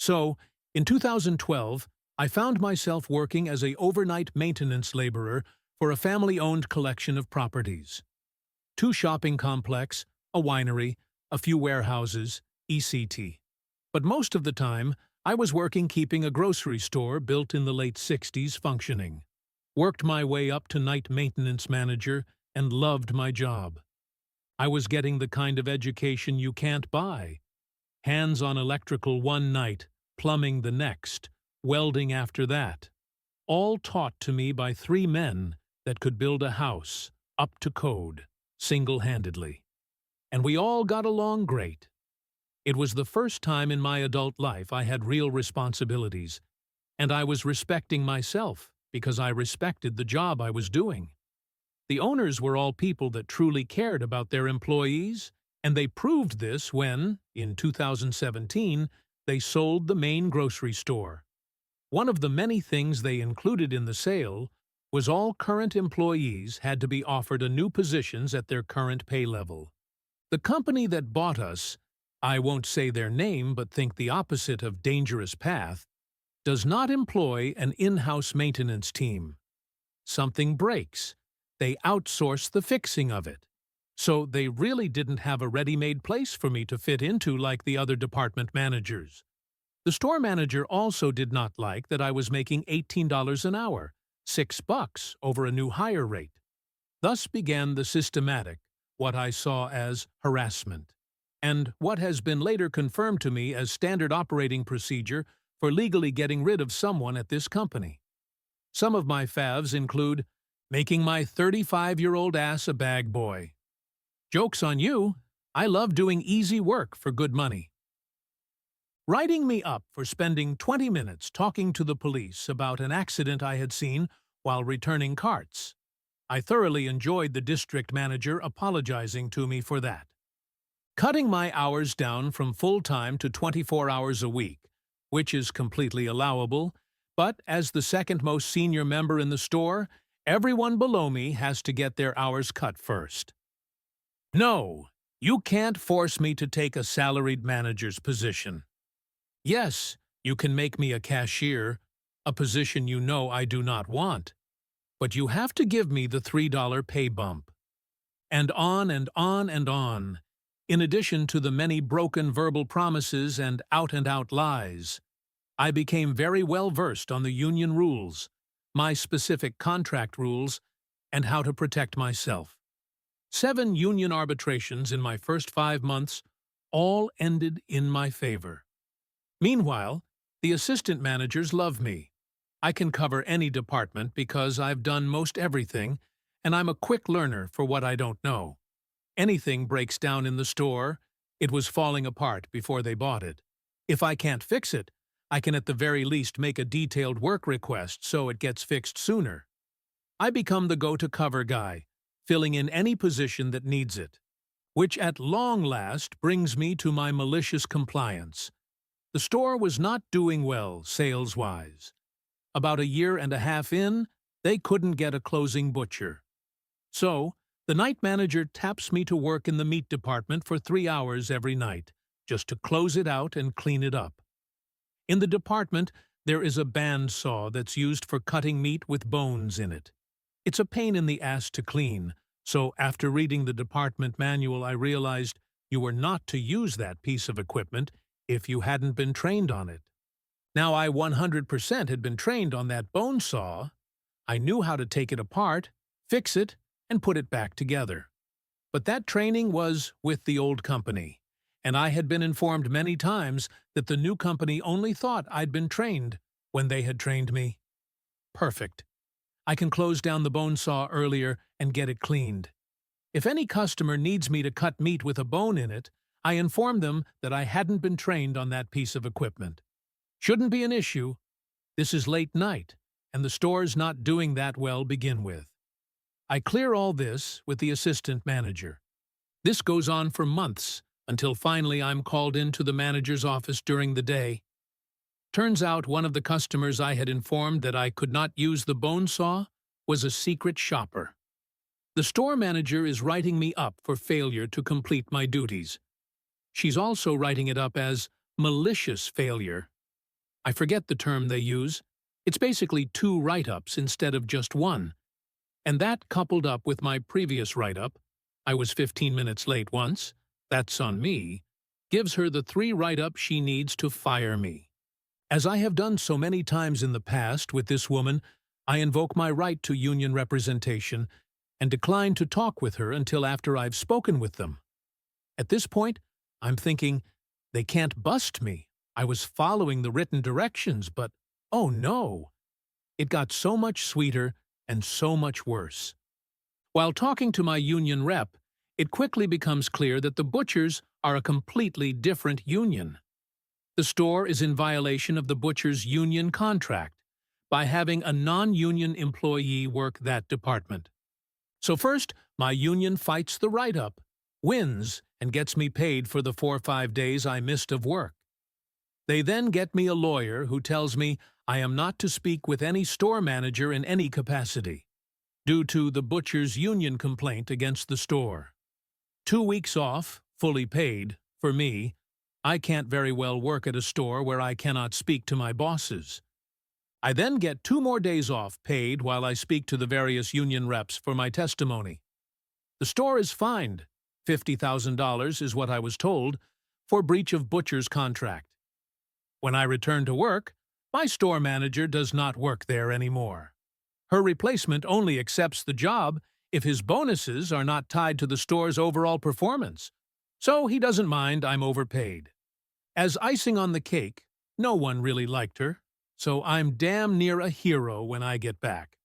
So, in 2012, I found myself working as a overnight maintenance laborer for a family-owned collection of properties. Two shopping complex, a winery, a few warehouses, etc. But most of the time, I was working keeping a grocery store built in the late 60s functioning. Worked my way up to night maintenance manager and loved my job. I was getting the kind of education you can't buy. Hands on electrical one night, plumbing the next, welding after that. All taught to me by three men that could build a house, up to code, single-handedly. And we all got along great. It was the first time in my adult life I had real responsibilities, and I was respecting myself because I respected the job I was doing. The owners were all people that truly cared about their employees, and they proved this when, in 2017, they sold the main grocery store. One of the many things they included in the sale was all current employees had to be offered a new positions at their current pay level. The company that bought us, I won't say their name but think the opposite of dangerous path, does not employ an in-house maintenance team. Something breaks. They outsource the fixing of it. So they really didn't have a ready-made place for me to fit into like the other department managers. The store manager also did not like that I was making $18 an hour, $6 over a new hire rate. Thus began the systematic, what I saw as harassment, and what has been later confirmed to me as standard operating procedure for legally getting rid of someone at this company. Some of my favs include making my 35-year-old ass a bag boy. Joke's on you, I love doing easy work for good money. Writing me up for spending 20 minutes talking to the police about an accident I had seen while returning carts. I thoroughly enjoyed the district manager apologizing to me for that. Cutting my hours down from full-time to 24 hours a week, which is completely allowable, but as the second most senior member in the store, everyone below me has to get their hours cut first. No, you can't force me to take a salaried manager's position. Yes, you can make me a cashier, a position you know I do not want, but you have to give me the $3 pay bump. And on and on and on, in addition to the many broken verbal promises and out-and-out lies. I became very well versed on the union rules, my specific contract rules, and how to protect myself. 7 union arbitrations in my first 5 months all ended in my favor. Meanwhile, the assistant managers love me. I can cover any department because I've done most everything, and I'm a quick learner for what I don't know. Anything breaks down in the store, it was falling apart before they bought it. If I can't fix it, I can at the very least make a detailed work request so it gets fixed sooner. I become the go-to cover guy, filling in any position that needs it. Which at long last brings me to my malicious compliance. The store was not doing well sales-wise. About a year and a half in, they couldn't get a closing butcher. So, the night manager taps me to work in the meat department for 3 hours every night, just to close it out and clean it up. In the department, there is a band saw that's used for cutting meat with bones in it. It's a pain in the ass to clean, so after reading the department manual I realized you were not to use that piece of equipment if you hadn't been trained on it. Now I 100% had been trained on that bone saw. I knew how to take it apart, fix it, and put it back together. But that training was with the old company, and I had been informed many times that the new company only thought I'd been trained when they had trained me. Perfect. I can close down the bone saw earlier and get it cleaned. If any customer needs me to cut meat with a bone in it, I inform them that I hadn't been trained on that piece of equipment. Shouldn't be an issue. This is late night, and the store's not doing that well begin with. I clear all this with the assistant manager. This goes on for months, until finally I'm called into the manager's office during the day. Turns out one of the customers I had informed that I could not use the bone saw was a secret shopper. The store manager is writing me up for failure to complete my duties. She's also writing it up as malicious failure. I forget the term they use. It's basically 2 write-ups instead of just 1. And that, coupled up with my previous write-up, I was 15 minutes late once, that's on me, gives her the 3 write-ups she needs to fire me. As I have done so many times in the past with this woman, I invoke my right to union representation and decline to talk with her until after I've spoken with them. At this point, I'm thinking, they can't bust me. I was following the written directions, but oh no! It got so much sweeter and so much worse. While talking to my union rep, it quickly becomes clear that the butchers are a completely different union. The store is in violation of the butcher's union contract by having a non-union employee work that department. So first, my union fights the write-up, wins, and gets me paid for the 4 or 5 days I missed of work. They then get me a lawyer who tells me I am not to speak with any store manager in any capacity, due to the butcher's union complaint against the store. 2 weeks off, fully paid, for me. I can't very well work at a store where I cannot speak to my bosses. I then get 2 more days off paid while I speak to the various union reps for my testimony. The store is fined. $50,000 is what I was told, for breach of butcher's contract. When I return to work, my store manager does not work there anymore. Her replacement only accepts the job if his bonuses are not tied to the store's overall performance, so he doesn't mind I'm overpaid. As icing on the cake, no one really liked her, so I'm damn near a hero when I get back.